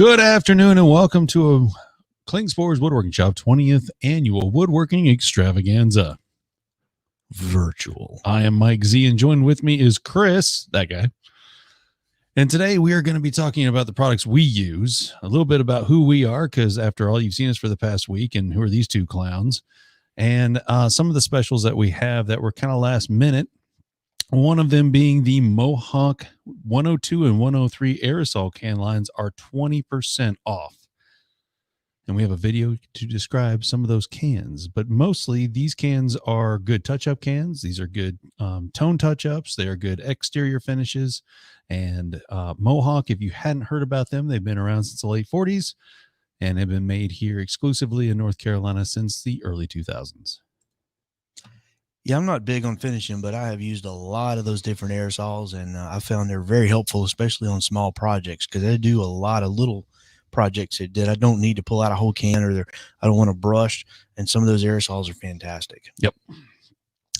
Good afternoon and welcome to Klingspor's Woodworking Shop 20th Annual Woodworking Extravaganza Virtual. I am MikeZ and joined with me is Chris, that guy. And today we are going to be talking about the products we use, a little bit about who we are, because after all, you've seen us for the past week, and who are these two clowns, and some of the specials that we have that were kind of last minute. One of them being the Mohawk 102 and 103 aerosol can lines are 20% off. And we have a video to describe some of those cans, but mostly these cans are good touch-up cans. These are good tone touch-ups. They are good exterior finishes. And Mohawk, if you hadn't heard about them, they've been around since the late 40s and have been made here exclusively in North Carolina since the early 2000s. Yeah, I'm not big on finishing, but I have used a lot of those different aerosols, and I found they're very helpful, especially on small projects, because they do a lot of little projects that I don't need to pull out a whole can, or I don't want to brush, and some of those aerosols are fantastic. Yep.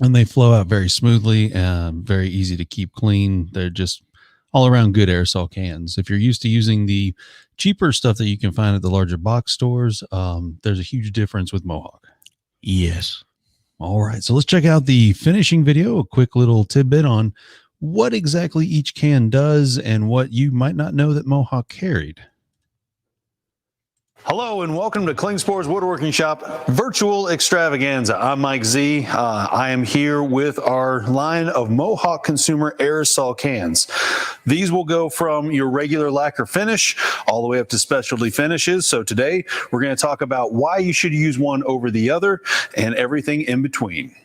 And they flow out very smoothly and very easy to keep clean. They're just all around good aerosol cans. If you're used to using the cheaper stuff that you can find at the larger box stores, there's a huge difference with Mohawk. Yes. All right, so let's check out the finishing video, a quick little tidbit on what exactly each can does and what you might not know that Mohawk carried. Hello and welcome to Klingspor's Woodworking Shop Virtual Extravaganza. I'm MikeZ. I am here with our line of Mohawk consumer aerosol cans. These will go from your regular lacquer finish all the way up to specialty finishes. So today we're going to talk about why you should use one over the other and everything in between.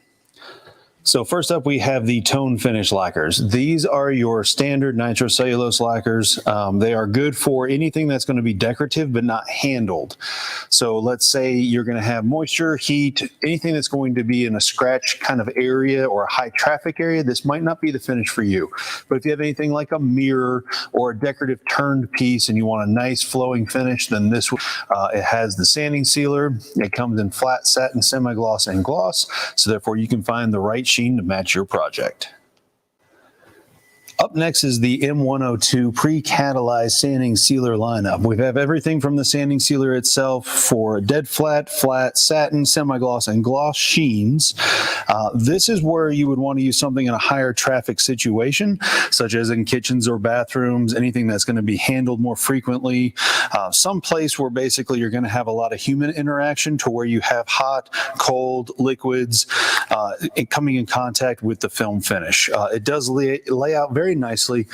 So first up, we have the tone finish lacquers. These are your standard nitrocellulose lacquers. They are good for anything that's going to be decorative but not handled. So let's say you're going to have moisture, heat, anything that's going to be in a scratch kind of area or a high traffic area, this might not be the finish for you. But if you have anything like a mirror or a decorative turned piece and you want a nice flowing finish, then this it has the sanding sealer. It comes in flat, satin, semi-gloss, and gloss. So therefore you can find the right sheen to match your project. Up next is the M102 pre-catalyzed sanding sealer lineup. We have everything from the sanding sealer itself for dead flat, flat, satin, semi-gloss, and gloss sheens. This is where you would want to use something in a higher traffic situation, such as in kitchens or bathrooms, anything that's going to be handled more frequently. Some place where basically you're going to have a lot of human interaction to where you have hot, cold, liquids coming in contact with the film finish. It does lay out very nicely,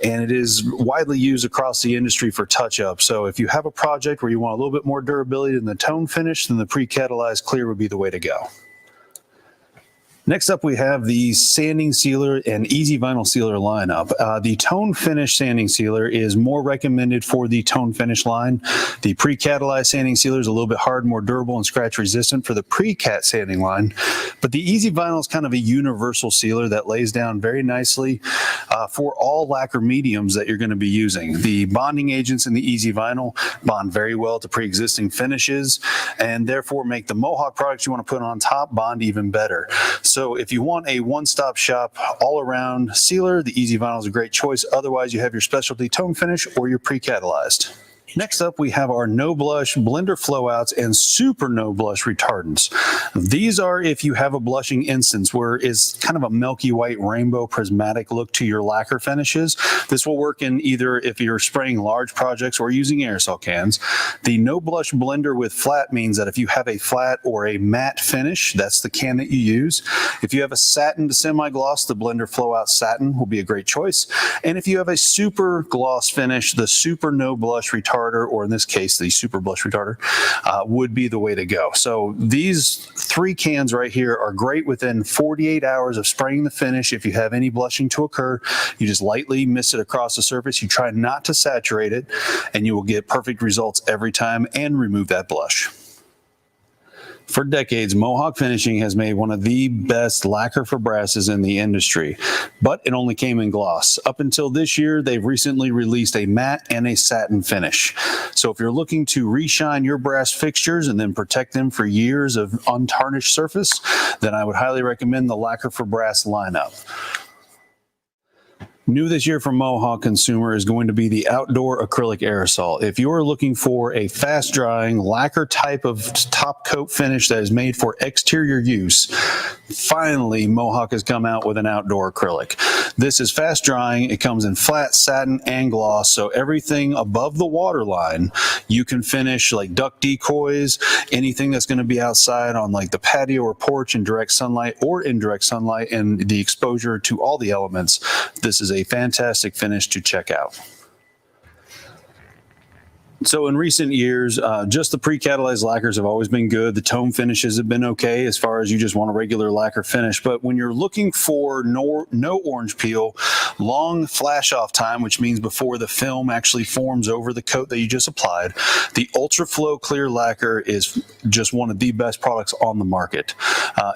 and it is widely used across the industry for touch-up. So if you have a project where you want a little bit more durability than the tone finish, then the pre-catalyzed clear would be the way to go. Next up, we have the sanding sealer and easy vinyl sealer lineup. The tone finish sanding sealer is more recommended for the tone finish line. The pre-catalyzed sanding sealer is a little bit hard, more durable, and scratch resistant for the pre-cat sanding line. But the easy vinyl is kind of a universal sealer that lays down very nicely for all lacquer mediums that you're going to be using. The bonding agents in the easy vinyl bond very well to pre-existing finishes, and therefore make the Mohawk products you want to put on top bond even better. So if you want a one-stop shop all-around sealer, the easy vinyl is a great choice. Otherwise, you have your specialty tone finish or your pre-catalyzed. Next up, we have our no blush blender flowouts and super no blush retardants. These are if you have a blushing instance where it's kind of a milky white rainbow prismatic look to your lacquer finishes. This will work in either if you're spraying large projects or using aerosol cans. The no blush blender with flat means that if you have a flat or a matte finish, that's the can that you use. If you have a satin to semi-gloss, the blender flowout satin will be a great choice. And if you have a super gloss finish, the super no blush retardant, or in this case, the super blush retarder, would be the way to go. So these three cans right here are great within 48 hours of spraying the finish. If you have any blushing to occur, you just lightly mist it across the surface. You try not to saturate it, and you will get perfect results every time and remove that blush. For decades, Mohawk Finishing has made one of the best lacquer for brasses in the industry, but it only came in gloss. Up until this year, they've recently released a matte and a satin finish. So if you're looking to reshine your brass fixtures and then protect them for years of untarnished surface, then I would highly recommend the Lacquer for Brass lineup. New this year from Mohawk Consumer is going to be the outdoor acrylic aerosol. If you're looking for a fast drying lacquer type of top coat finish that is made for exterior use, finally Mohawk has come out with an outdoor acrylic. This is fast drying. It comes in flat, satin, and gloss, so everything above the water line you can finish, like duck decoys, anything that's going to be outside on like the patio or porch in direct sunlight or indirect sunlight and the exposure to all the elements. This is a fantastic finish to check out. So in recent years, just the pre-catalyzed lacquers have always been good. The tone finishes have been okay as far as you just want a regular lacquer finish. But when you're looking for no orange peel, long flash off time, which means before the film actually forms over the coat that you just applied, the Ultra Flow Clear Lacquer is just one of the best products on the market.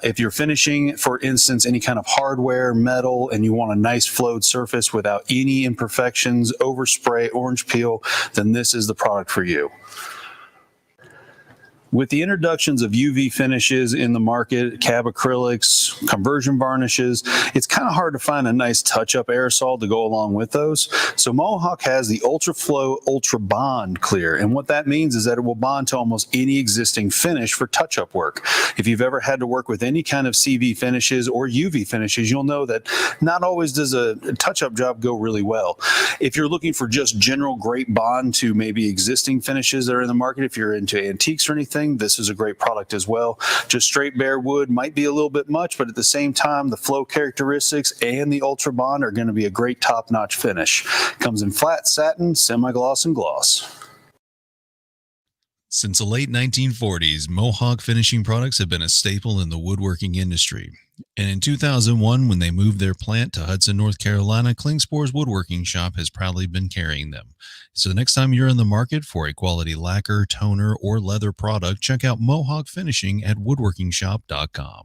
If you're finishing, for instance, any kind of hardware, metal, and you want a nice flowed surface without any imperfections, overspray, orange peel, then this is the product for you. With the introductions of UV finishes in the market, cab acrylics, conversion varnishes, it's kind of hard to find a nice touch-up aerosol to go along with those. So Mohawk has the Ultra Flow Ultra Bond Clear, and what that means is that it will bond to almost any existing finish for touch-up work. If you've ever had to work with any kind of CV finishes or UV finishes, you'll know that not always does a touch-up job go really well. If you're looking for just general great bond to maybe existing finishes that are in the market, if you're into antiques or anything, this is a great product as well. Just straight bare wood might be a little bit much, but at the same time, the flow characteristics and the Ultra Bond are going to be a great top-notch finish. Comes in flat, satin, semi-gloss, and gloss. Since the late 1940s, Mohawk finishing products have been a staple in the woodworking industry. And in 2001, when they moved their plant to Hudson, North Carolina, Klingspor's Woodworking Shop has proudly been carrying them. So the next time you're in the market for a quality lacquer, toner, or leather product, check out Mohawk Finishing at woodworkingshop.com.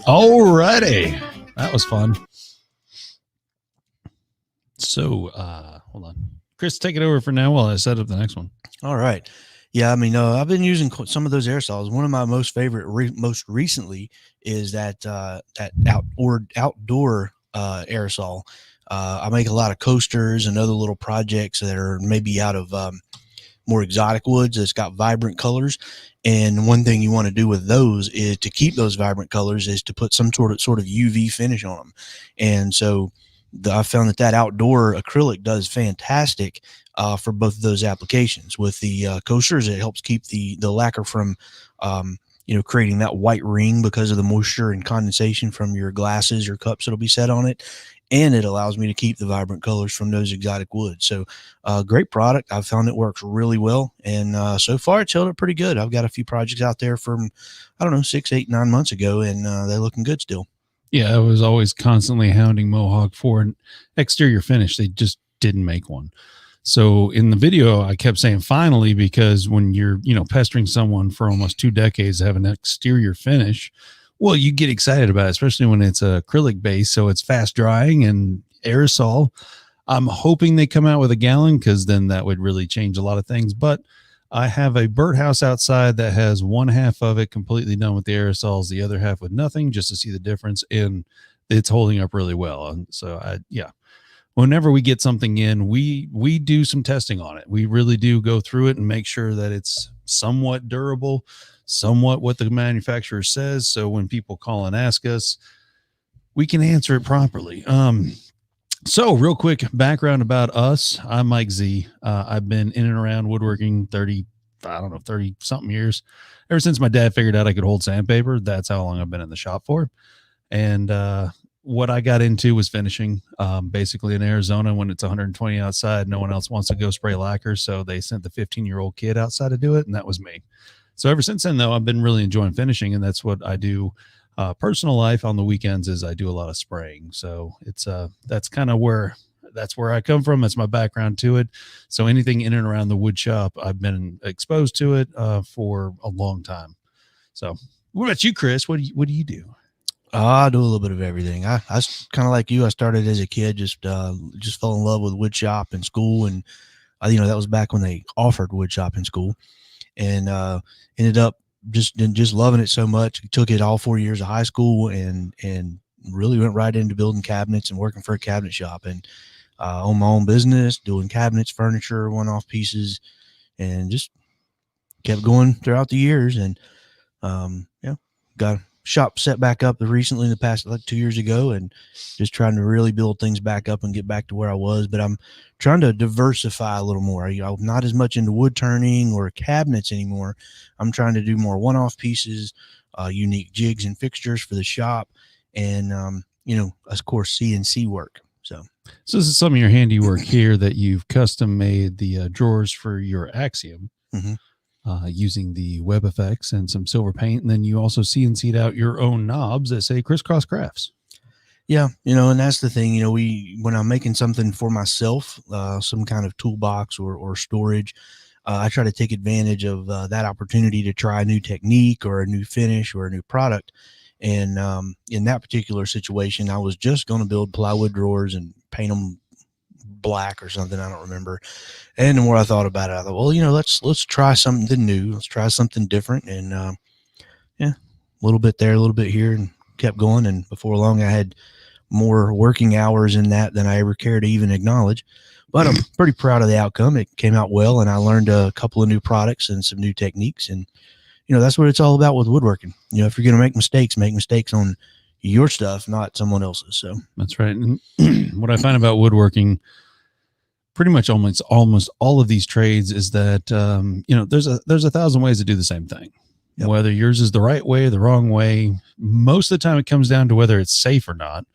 Alrighty, that was fun. So, hold on, Chris, take it over for now while I set up the next one. All right. Yeah, I mean, I've been using some of those aerosols. One of my most favorite, most recently, is that outdoor aerosol. I make a lot of coasters and other little projects that are maybe out of more exotic woods that's got vibrant colors. And one thing you want to do with those is to keep those vibrant colors is to put some sort of UV finish on them. And so I found that outdoor acrylic does fantastic for both of those applications. With the coasters, it helps keep the lacquer from creating that white ring because of the moisture and condensation from your glasses or cups that'll be set on it. And it allows me to keep the vibrant colors from those exotic woods. So great product. I've found it works really well. And so far it's held up pretty good. I've got a few projects out there from, 6, 8, 9 months ago, and they're looking good still. Yeah, I was always constantly hounding Mohawk for an exterior finish. They just didn't make one. So in the video, I kept saying finally, because when you're, pestering someone for almost 2 decades to have an exterior finish, well, you get excited about it, especially when it's acrylic base. So it's fast drying and aerosol. I'm hoping they come out with a gallon, because then that would really change a lot of things. But I have a birdhouse outside that has one half of it completely done with the aerosols, the other half with nothing, just to see the difference. And it's holding up really well. And so whenever we get something in, we do some testing on it. We really do go through it and make sure that it's somewhat durable, somewhat what the manufacturer says. So when people call and ask us, we can answer it properly. So real quick background about us. I'm MikeZ. I've been in and around woodworking 30 something years. Ever since my dad figured out I could hold sandpaper, that's how long I've been in the shop for. And what I got into was finishing. Basically in Arizona, when it's 120 outside, no one else wants to go spray lacquer. So they sent the 15-year-old kid outside to do it. And that was me. So ever since then, though, I've been really enjoying finishing, and that's what I do. Personal life on the weekends is I do a lot of spraying. So it's that's kind of where I come from. That's my background to it. So anything in and around the wood shop, I've been exposed to it for a long time. So what about you, Chris? What do you do? I do a little bit of everything. I kind of like you. I started as a kid, just fell in love with wood shop in school, and that was back when they offered wood shop in school, and ended up just loving it so much. Took it all 4 years of high school, and really went right into building cabinets and working for a cabinet shop, and own my own business, doing cabinets, furniture, one-off pieces, and just kept going throughout the years. And got a shop set back up recently in the past, like 2 years ago, and just trying to really build things back up and get back to where I was. But I'm trying to diversify a little more. I'm not as much into wood turning or cabinets anymore. I'm trying to do more one-off pieces, unique jigs and fixtures for the shop, and of course CNC work. So this is some of your handiwork here that you've custom made the drawers for your Axiom. Mm-hmm. Using the web effects and some silver paint. And then you also CNC'd out your own knobs that say Crisscross Crafts. Yeah. And that's the thing, when I'm making something for myself, some kind of toolbox or storage, I try to take advantage of that opportunity to try a new technique or a new finish or a new product. And in that particular situation, I was just going to build plywood drawers and paint them black or something. I don't remember. And the more I thought about it, I thought, well, let's try something new. Let's try something different. And a little bit there, a little bit here, and kept going. And before long, I had more working hours in that than I ever care to even acknowledge. But I'm pretty proud of the outcome. It came out well, and I learned a couple of new products and some new techniques. And that's what it's all about with woodworking. If you're going to make mistakes on your stuff, not someone else's. So that's right. And what I find about woodworking, pretty much almost all of these trades, is that there's a thousand ways to do the same thing. Yep. Whether yours is the right way, the wrong way, most of the time it comes down to whether it's safe or not,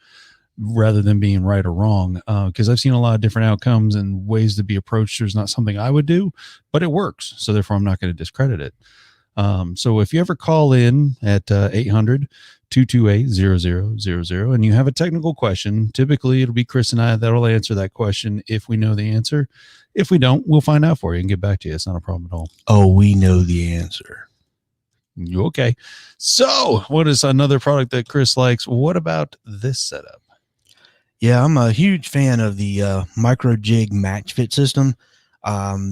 rather than being right or wrong. Because I've seen a lot of different outcomes and ways to be approached. There's not something I would do, but it works. So therefore, I'm not going to discredit it. So if you ever call in at 800-228-0000 and you have a technical question, typically it'll be Chris and I that'll answer that question if we know the answer. If we don't, we'll find out for you and get back to you. It's not a problem at all. Oh, we know the answer. You okay? So what is another product that Chris likes? What about this setup? Yeah, I'm a huge fan of the micro jig match fit system.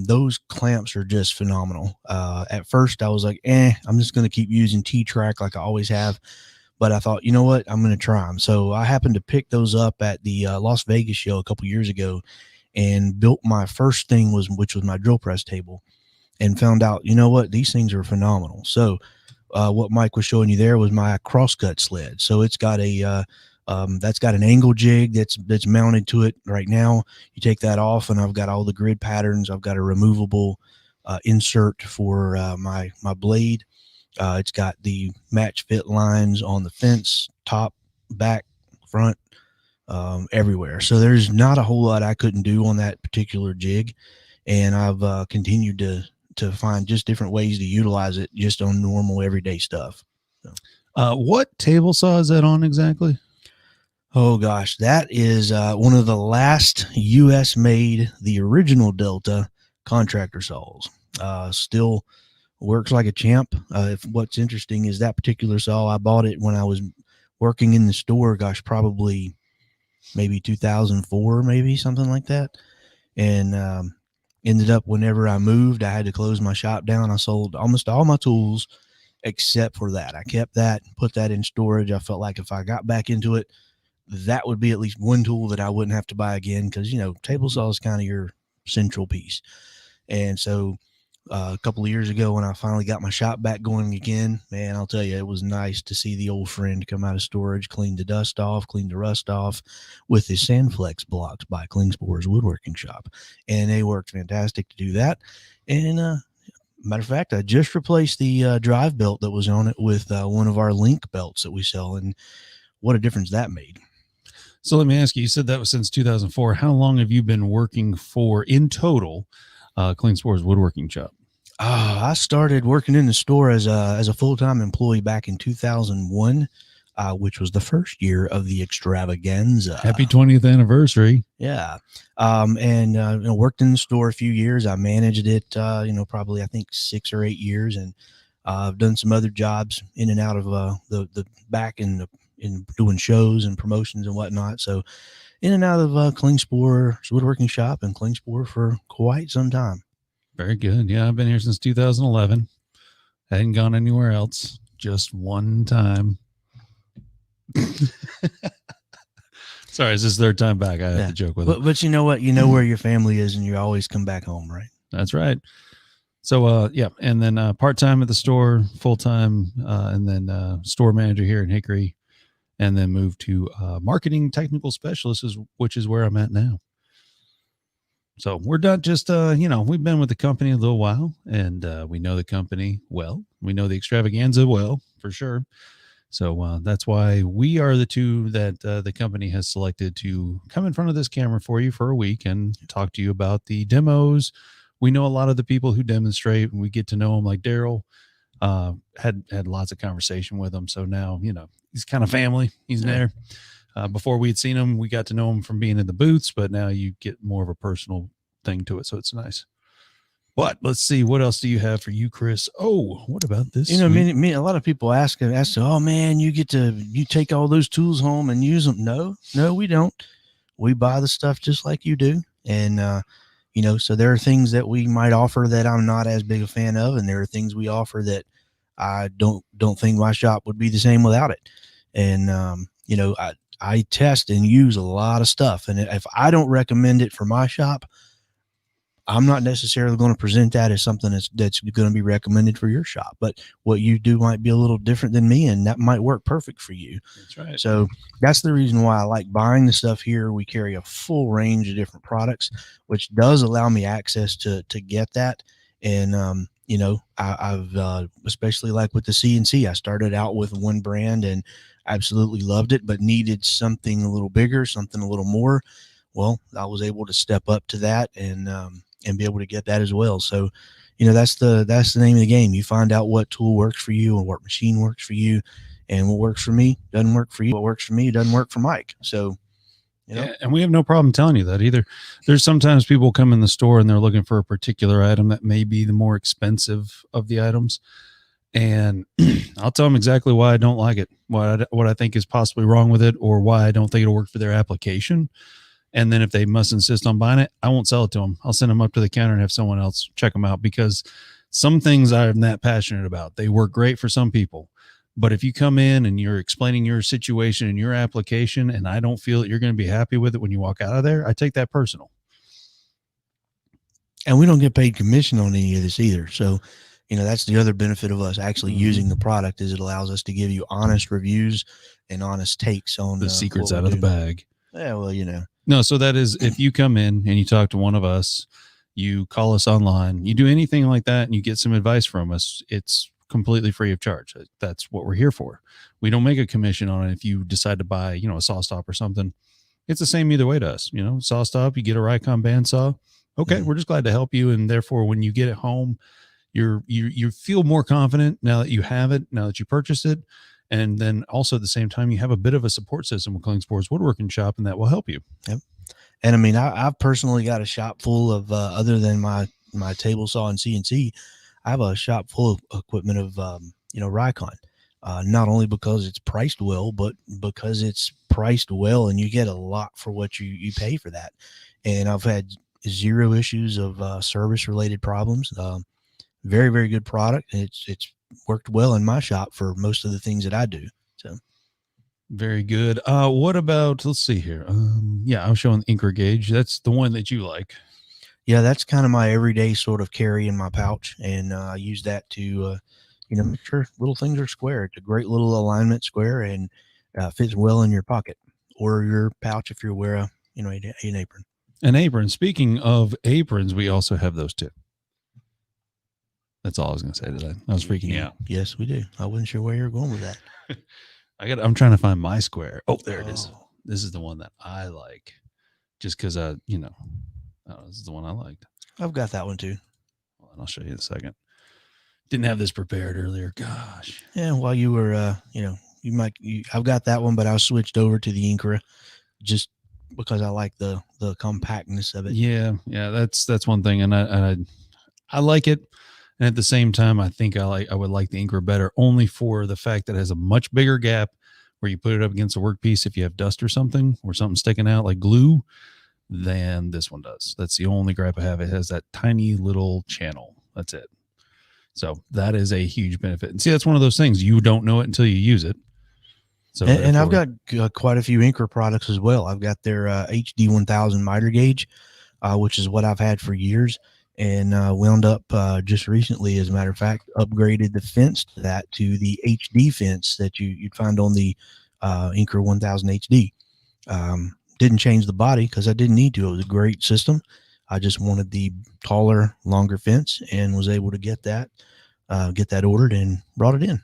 Those clamps are just phenomenal. At first I was like, I'm just going to keep using T-Track like I always have. But I thought, you know what, I'm going to try them. So I happened to pick those up at the Las Vegas show a couple years ago and built my first thing, which was my drill press table, and found out, you know what, these things are phenomenal. So what Mike was showing you there was my crosscut sled. So it's got that's got an angle jig that's mounted to it right now. You take that off, and I've got all the grid patterns. I've got a removable insert for my blade. It's got the match fit lines on the fence, top, back, front, everywhere. So there's not a whole lot I couldn't do on that particular jig, and I've continued to find just different ways to utilize it just on normal everyday stuff. So. What table saw is that on exactly? Oh gosh, that is one of the last U.S. made, the original Delta contractor saws. Still works like a champ. What's interesting is that particular saw, I bought it when I was working in the store. Gosh, probably maybe 2004, maybe something like that. And ended up, whenever I moved, I had to close my shop down. I sold almost all my tools except for that. I kept that, put that in storage. I felt like if I got back into it, that would be at least one tool that I wouldn't have to buy again, because table saw is kind of your central piece. And so a couple of years ago, when I finally got my shop back going again, man, I'll tell you, it was nice to see the old friend come out of storage, clean the dust off, clean the rust off with his Sandflex blocks by Klingspor's Woodworking Shop. And they worked fantastic to do that. And matter of fact, I just replaced the drive belt that was on it with one of our link belts that we sell, and what a difference that made. So let me ask you said that was since 2004. How long have you been working for in total Klingspor's Woodworking Shop? I started working in the store as a full-time employee back in 2001, which was the first year of the extravaganza. Happy 20th anniversary. Yeah. And worked in the store a few years. I managed it, probably I think 6 or 8 years. And I've done some other jobs in and out of the back in in doing shows and promotions and whatnot. So in and out of Klingspor's woodworking shop in Klingspor for quite some time. Very good. Yeah, I've been here since 2011. I hadn't gone anywhere else. Just one time. Sorry, it's this third time back. I have to joke with it. But you know what? You know where your family is, and you always come back home, right? That's right. So, yeah. And then part-time at the store, full-time, and then store manager here in Hickory, and then moved to marketing technical specialist, which is where I'm at now. So we're not just, we've been with the company a little while, and we know the company well. We know the extravaganza well, for sure. So that's why we are the two that the company has selected to come in front of this camera for you for a week and talk to you about the demos. We know a lot of the people who demonstrate, and we get to know them, like Daryl. Had lots of conversation with him. So now, he's kind of family. He's there. Before we had seen him, we got to know him from being in the booths, but now you get more of a personal thing to it. So it's nice. But let's see, what else do you have for you, Chris? Oh, what about this? A lot of people ask, oh man, you take all those tools home and use them. No, we don't. We buy the stuff just like you do. And, so there are things that we might offer that I'm not as big a fan of. And there are things we offer that I don't think my shop would be the same without it. And, I test and use a lot of stuff. And if I don't recommend it for my shop, I'm not necessarily going to present that as something that's going to be recommended for your shop, but what you do might be a little different than me, and that might work perfect for you. That's right. So that's the reason why I like buying the stuff here. We carry a full range of different products, which does allow me access to get that. And, I've especially like with the CNC, I started out with one brand and absolutely loved it, but needed something a little bigger, something a little more. Well, I was able to step up to that and be able to get that as well. So, that's the name of the game. You find out what tool works for you and what machine works for you, and what works for me doesn't work for you. What works for me doesn't work for Mike. So, Yeah, and we have no problem telling you that either. There's sometimes people come in the store and they're looking for a particular item that may be the more expensive of the items. And I'll tell them exactly why I don't like it, what I think is possibly wrong with it, or why I don't think it'll work for their application. And then if they must insist on buying it, I won't sell it to them. I'll send them up to the counter and have someone else check them out, because some things I'm that passionate about. They work great for some people. But if you come in and you're explaining your situation and your application, and I don't feel that you're going to be happy with it when you walk out of there, I take that personal. And we don't get paid commission on any of this either. So, that's the other benefit of us actually using the product, is it allows us to give you honest reviews and honest takes on the secrets out of the bag. Yeah, well, No, so that is, if you come in and you talk to one of us, you call us online, you do anything like that, and you get some advice from us, it's completely free of charge. That's what we're here for. We don't make a commission on it. If you decide to buy, a saw stop or something, it's the same either way to us. Saw stop, you get a Rikon bandsaw. Okay, we're just glad to help you. And therefore, when you get it home, you feel more confident now that you have it, now that you purchased it. And then also at the same time, you have a bit of a support system with Klingspor's Woodworking Shop, and that will help you. Yep. And I've personally got a shop full of, other than my table saw and CNC, I have a shop full of equipment of, Rikon, not only because it's priced well, but because it's priced well and you get a lot for what you pay for that. And I've had zero issues of service related problems. Very, very good product. It's worked well in my shop for most of the things that I do. So very good. What about, let's see here. I was showing the Incra gauge. That's the one that you like. Yeah, that's kind of my everyday sort of carry in my pouch. And I use that to, make sure little things are square. It's a great little alignment square, and fits well in your pocket or your pouch if you wear an apron. An apron. Speaking of aprons, we also have those too. That's all I was going to say to that. I was freaking out. Yes, we do. I wasn't sure where you were going with that. I'm trying to find my square. Oh, there it is. This is the one that I like, just because this is the one I liked. I've got that one too. Well, I'll show you in a second. Didn't have this prepared earlier. Gosh. Yeah, while you were, I've got that one, but I switched over to the Incra just because I like the compactness of it. Yeah, that's one thing, and I like it. And at the same time, I think I would like the Incra better, only for the fact that it has a much bigger gap where you put it up against a workpiece if you have dust or something or something sticking out like glue than this one does. That's the only gripe I have. It has that tiny little channel. That's it. So that is a huge benefit. And see, that's one of those things you don't know it until you use it. So and I've got quite a few Incra products as well. I've got their HD 1000 miter gauge, which is what I've had for years, and wound up just recently, as a matter of fact, upgraded the fence to that, to the HD fence that you'd find on the Incra 1000 HD. Didn't change the body because I didn't need to. It was a great system. I just wanted the taller, longer fence, and was able to get that ordered and brought it in.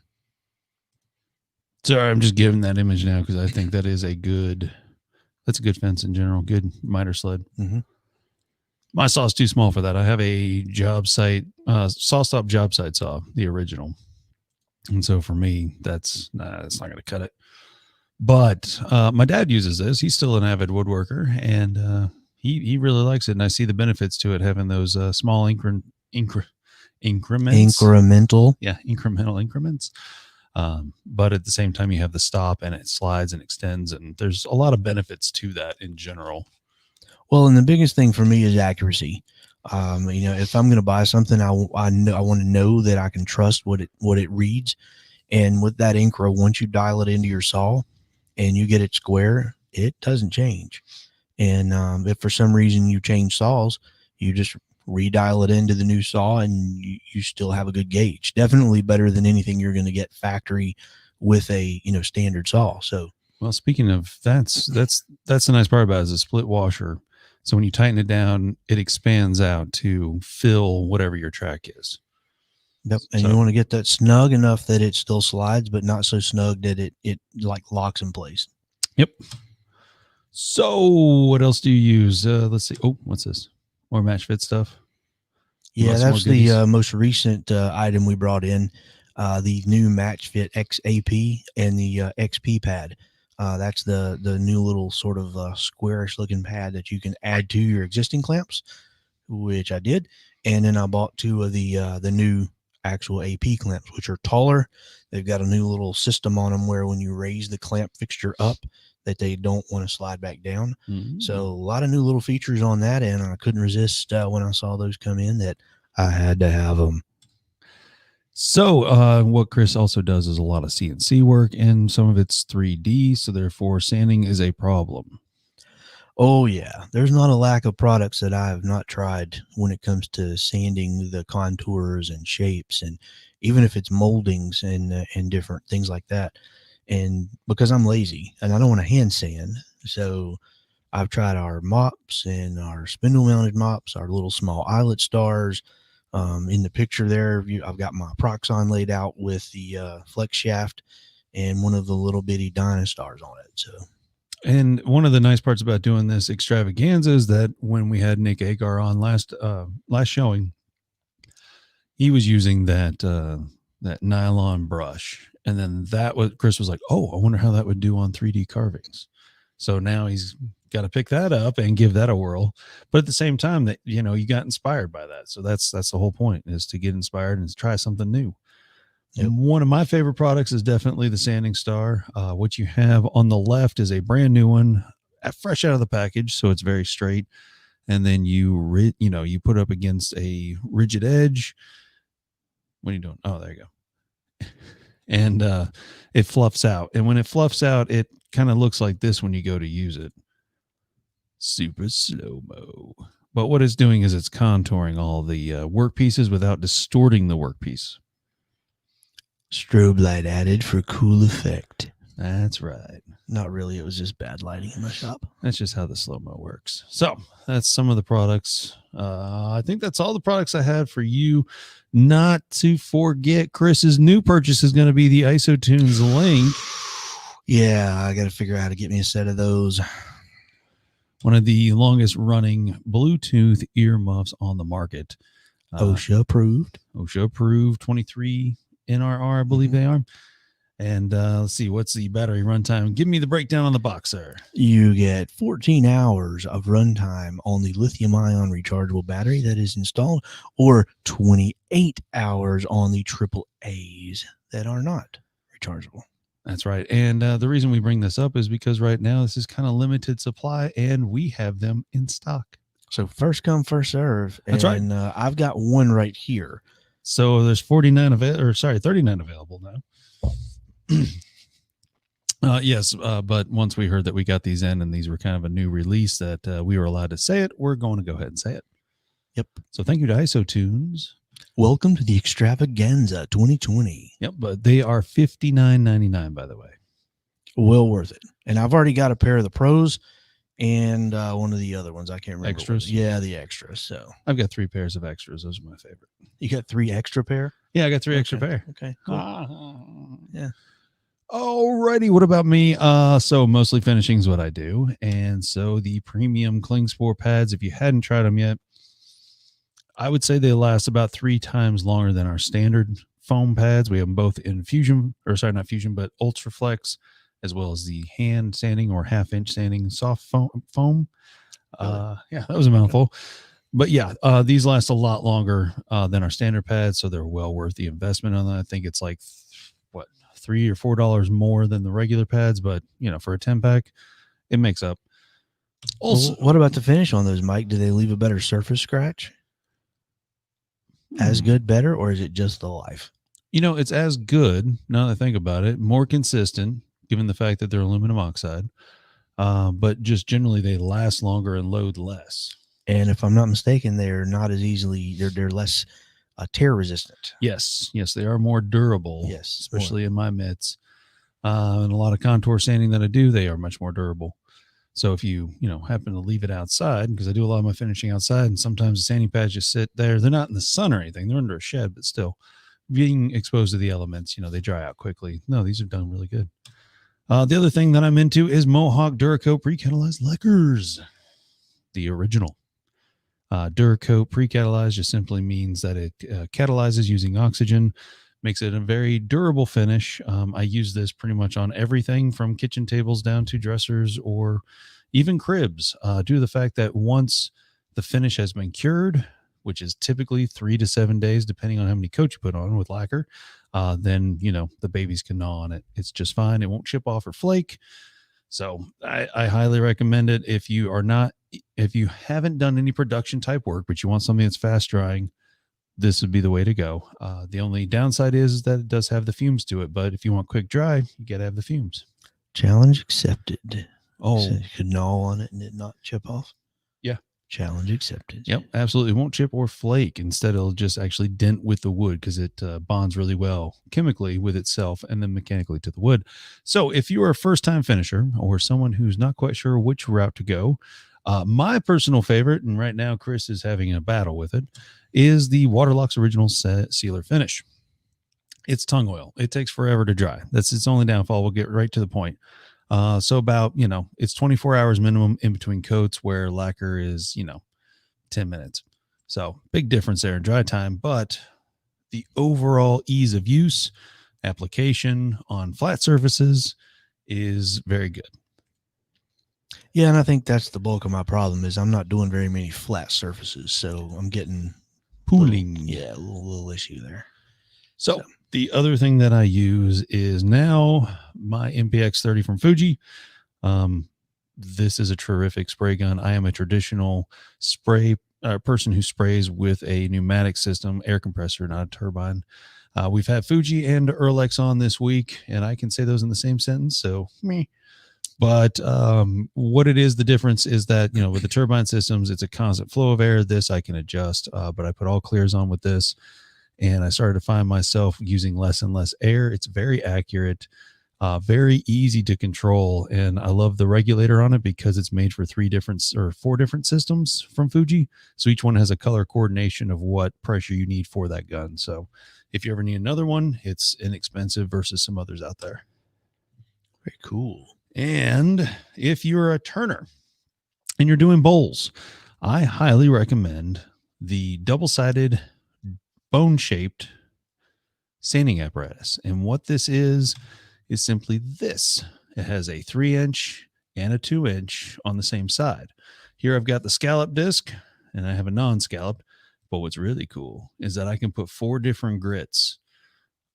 Sorry, I'm just giving that image now because I think that's a good fence in general. Good miter sled. Mm-hmm. My saw is too small for that. I have a job site, saw stop job site saw, the original. And so for me, that's not going to cut it. But my dad uses this. He's still an avid woodworker, and he really likes it. And I see the benefits to it, having those small increments. Incremental. Yeah, incremental increments. But at the same time, you have the stop, and it slides and extends, and there's a lot of benefits to that in general. Well, and the biggest thing for me is accuracy. If I'm going to buy something, I want to know that I can trust what it reads. And with that Incra, once you dial it into your saw and you get it square, it doesn't change. And if for some reason you change saws, you just redial it into the new saw, and you still have a good gauge. Definitely better than anything you're going to get factory with a standard saw. So, well, speaking of that's the nice part about it, is a split washer. So when you tighten it down, it expands out to fill whatever your track is. Yep. And you want to get that snug enough that it still slides, but not so snug that it like locks in place. Yep. So what else do you use? Let's see. Oh, what's this? More match fit stuff. Yeah, that's the most recent item we brought in. The new match fit XAP and the XP pad. That's the new little sort of squarish looking pad that you can add to your existing clamps, which I did. And then I bought two of the new actual AP clamps, which are taller. They've got a new little system on them where when you raise the clamp fixture up, that they don't want to slide back down. Mm-hmm. So a lot of new little features on that, and I couldn't resist when I saw those come in that I had to have them. So what Chris also does is a lot of CNC work, and some of it's 3D, so therefore sanding is a problem. Oh, yeah. There's not a lack of products that I have not tried when it comes to sanding the contours and shapes, and even if it's moldings and different things like that. And because I'm lazy and I don't want to hand sand, so I've tried our mops and our spindle mounted mops, our little small eyelet stars. In the picture there, I've got my Proxon laid out with the flex shaft and one of the little bitty Dynastars on it. So, and one of the nice parts about doing this extravaganza is that when we had Nick Agar on last showing, he was using that nylon brush. And then Chris was like, oh, I wonder how that would do on 3D carvings. So now he's got to pick that up and give that a whirl. But at the same time, that you got inspired by that. So that's the whole point, is to get inspired and try something new. Yep. And one of my favorite products is definitely the Sanding Star. What you have on the left is a brand new one, fresh out of the package, so it's very straight. And then you put up against a rigid edge. What are you doing? Oh, there you go. And it fluffs out. And when it fluffs out, it kind of looks like this when you go to use it. Super slow-mo. But what it's doing is it's contouring all the workpieces without distorting the workpiece. Strobe light added for cool effect. That's right. Not really. It was just bad lighting in my shop. That's just how the slow-mo works. So that's some of the products. I think that's all the products I had for you. Not to forget, Chris's new purchase is going to be the IsoTunes Link. Yeah, I got to figure out how to get me a set of those. One of the longest running Bluetooth earmuffs on the market. OSHA approved. OSHA approved, 23 NRR, I believe they are. And let's see, what's the battery runtime? Give me the breakdown on the box, sir. You get 14 hours of runtime on the lithium-ion rechargeable battery that is installed, or 28 hours on the AAAs that are not rechargeable. That's right. And the reason we bring this up is because right now this is kind of limited supply and we have them in stock. So first come, first serve. That's right. And I've got one right here. So there's 39 39 available now. Yes, but once we heard that we got these in and these were kind of a new release that we were allowed to say it, we're going to go ahead and say it. Yep. So thank you to IsoTunes. Welcome to the Extravaganza 2020. Yep, but they are $59.99, by the way. Well worth it. And I've already got a pair of the pros and one of the other ones. I can't remember. Extras? Yeah, the extras. So I've got 3 pairs of extras. Those are my favorite. you got 3 extra pair? Yeah, I got 3 extra pair. Okay, cool. Yeah. Alrighty, what about me? So mostly finishing is what I do. And so the premium Klingspor pads, if you hadn't tried them yet, I would say they last about 3 times longer than our standard foam pads. We have them both in fusion, or sorry, not fusion, but Ultraflex, as well as the hand sanding or half-inch sanding soft foam. Yeah, that was a mouthful. But yeah, these last a lot longer than our standard pads, so they're well worth the investment on that. I think it's like, what, $3 or $4 more than the regular pads, but you know, for a 10-pack, it makes up. Also, what about the finish on those, Mike? Do they leave a better surface scratch? As good, better, or is it just the life? You know, it's as good, now that I think about it, more consistent, given the fact that they're aluminum oxide, but just generally they last longer and load less. And if I'm not mistaken, they're not as easily, they're less tear resistant. Yes, they are more durable. Yes, especially in my mitts. And a lot of contour sanding that I do, they are much more durable. So if you happen to leave it outside, because I do a lot of my finishing outside, and sometimes the sanding pads just sit there. They're not in the sun or anything. They're under a shed, but still being exposed to the elements, they dry out quickly. No, these are done really good. The other thing that I'm into is Mohawk Duracoat pre-catalyzed lacquers. The original. Duracoat pre-catalyzed just simply means that it catalyzes using oxygen, makes it a very durable finish. I use this pretty much on everything from kitchen tables down to dressers or even cribs, due to the fact that once the finish has been cured, which is typically 3 to 7 days, depending on how many coats you put on with lacquer, then, the babies can gnaw on it. It's just fine. It won't chip off or flake. So I highly recommend it. If you haven't done any production type work, but you want something that's fast drying, this would be the way to go. The only downside is that it does have the fumes to it, but if you want quick dry, you got to have the fumes. Challenge accepted. Oh, so you could gnaw on it and it not chip off. Yeah. Challenge accepted. Yep, absolutely. It won't chip or flake. Instead, it'll just actually dent with the wood because it bonds really well chemically with itself and then mechanically to the wood. So if you are a first-time finisher or someone who's not quite sure which route to go, my personal favorite, and right now Chris is having a battle with it, is the Waterlock's Original Sealer Finish. It's tongue oil. It takes forever to dry. That's its only downfall. We'll get right to the point. So about, it's 24 hours minimum in between coats, where lacquer is, 10 minutes. So big difference there in dry time, but the overall ease of use, application on flat surfaces is very good. Yeah, and I think that's the bulk of my problem is I'm not doing very many flat surfaces, so I'm getting pooling. A little issue there. So the other thing that I use is now my MPX 30 from Fuji. This is a terrific spray gun. I am a traditional spray person who sprays with a pneumatic system, air compressor, not a turbine. We've had Fuji and Erlex on this week, and I can say those in the same sentence. So me. But what it is, the difference is that, with the turbine systems, it's a constant flow of air. This I can adjust, but I put all clears on with this, and I started to find myself using less and less air. It's very accurate, very easy to control, and I love the regulator on it because it's made for 4 different systems from Fuji. So each one has a color coordination of what pressure you need for that gun. So if you ever need another one, it's inexpensive versus some others out there. Very cool. And if you're a turner and you're doing bowls, I highly recommend the double-sided bone-shaped sanding apparatus. And what this is simply this. It has a 3-inch and a 2-inch on the same side. Here I've got the scallop disc and I have a non-scallop. But what's really cool is that I can put 4 different grits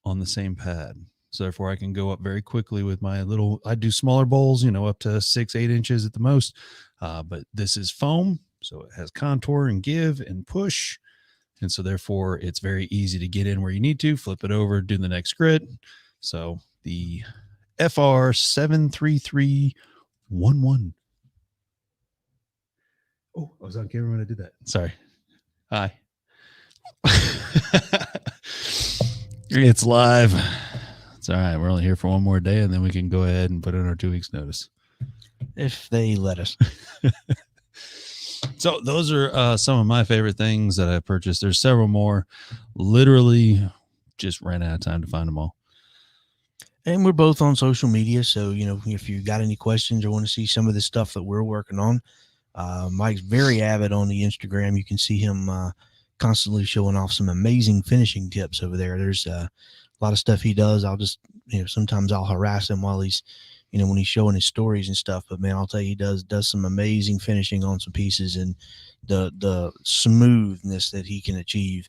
on the same pad. So therefore I can go up very quickly with my little, I do smaller bowls, up to 6-8 inches at the most. But this is foam. So it has contour and give and push. And so therefore it's very easy to get in where you need to, flip it over, do the next grit. So the FR73311. Oh, I was on camera when I did that. Sorry. Hi. It's live. It's all right. We're only here for one more day, and then we can go ahead and put in our 2 weeks notice. If they let us. So those are some of my favorite things that I purchased. There's several more. Literally just ran out of time to find them all. And we're both on social media. So, if you got any questions or want to see some of the stuff that we're working on, Mike's very avid on the Instagram. You can see him constantly showing off some amazing finishing tips over there. There's a lot of stuff he does. I'll just, sometimes I'll harass him while he's, when he's showing his stories and stuff. But man, I'll tell you, he does some amazing finishing on some pieces, and the smoothness that he can achieve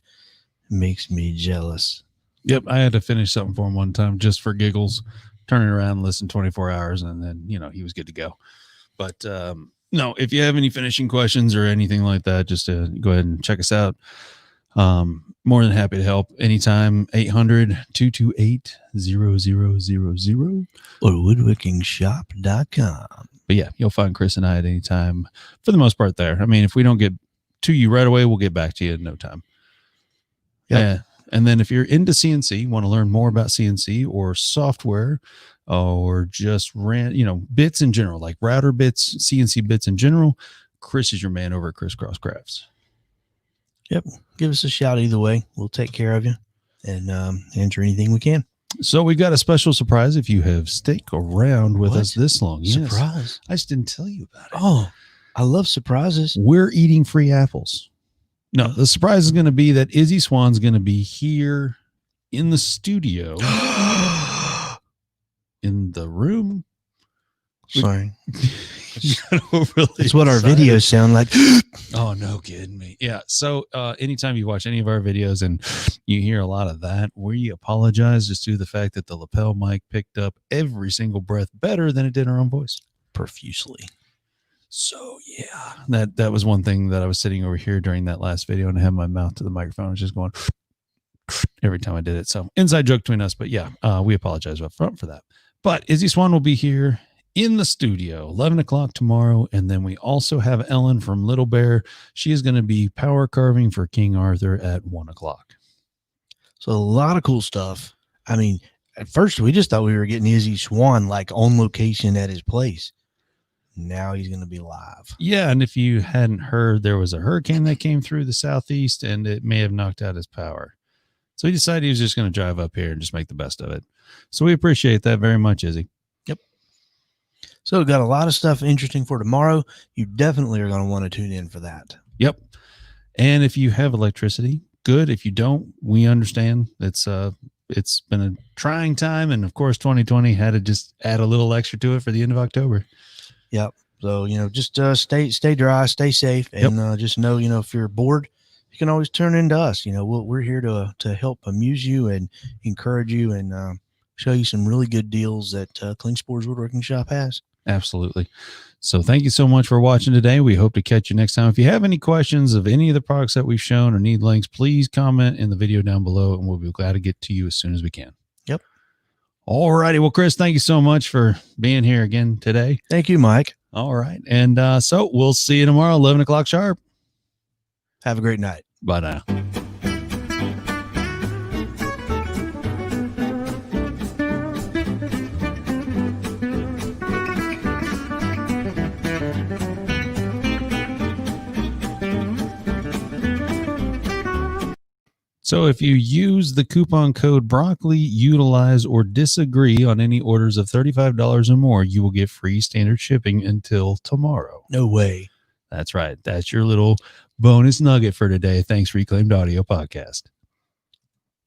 makes me jealous. Yep. I had to finish something for him one time just for giggles, turn it around, listen 24 hours, and then, he was good to go. But, no, if you have any finishing questions or anything like that, just go ahead and check us out. More than happy to help anytime. 800-228-0000 or woodworkingshop.com. But yeah, you'll find Chris and I at any time for the most part there. I mean, if we don't get to you right away, we'll get back to you in no time. Yeah. And then if you're into CNC, want to learn more about CNC or software, or just bits in general, like router bits, CNC bits in general, Chris is your man over at Crisscross Crafts. Yep. Give us a shout either way. We'll take care of you and answer anything we can. So we've got a special surprise if you have stuck around with us this long. Surprise. Yes. I just didn't tell you about it. Oh, I love surprises. We're eating free apples. No, the surprise is going to be that Izzy Swan's going to be here in the studio. In the room. Sorry. It's what our videos sound like. Oh, no kidding me. Yeah. So anytime you watch any of our videos and you hear a lot of that, we apologize just due to the fact that the lapel mic picked up every single breath better than it did our own voice. Profusely. So yeah, that was one thing that I was sitting over here during that last video and I had my mouth to the microphone. I was just going every time I did it. So inside joke between us, but yeah, we apologize up front for that. But Izzy Swan will be here in the studio 11 o'clock tomorrow. And then we also have Ellen from Little Bear. She is going to be power carving for King Arthur at 1 o'clock. So a lot of cool stuff. I mean, at first we just thought we were getting Izzy Swan like on location at his place. Now he's going to be live. Yeah. And if you hadn't heard, there was a hurricane that came through the southeast and it may have knocked out his power. So he decided he was just going to drive up here and just make the best of it. So we appreciate that very much, Izzy. Yep. So we've got a lot of stuff interesting for tomorrow. You definitely are going to want to tune in for that. Yep. And if you have electricity, good. If you don't, we understand. It's been a trying time. And of course, 2020 had to just add a little extra to it for the end of October. Yep. So, just stay dry, stay safe. And just know, if you're bored, you can always turn into us. We're here to help amuse you and encourage you and show you some really good deals that Klingspor's Woodworking Shop has. Absolutely. So thank you so much for watching today. We hope to catch you next time. If you have any questions of any of the products that we've shown or need links, please comment in the video down below and we'll be glad to get to you as soon as we can. Yep. All righty. Well, Chris, thank you so much for being here again today. Thank you, Mike. All right. And so we'll see you tomorrow, 11 o'clock sharp. Have a great night. Bye now. So if you use the coupon code broccoli, utilize, or disagree on any orders of $35 or more, you will get free standard shipping until tomorrow. No way. That's right. That's your little bonus nugget for today. Thanks, Reclaimed Audio Podcast.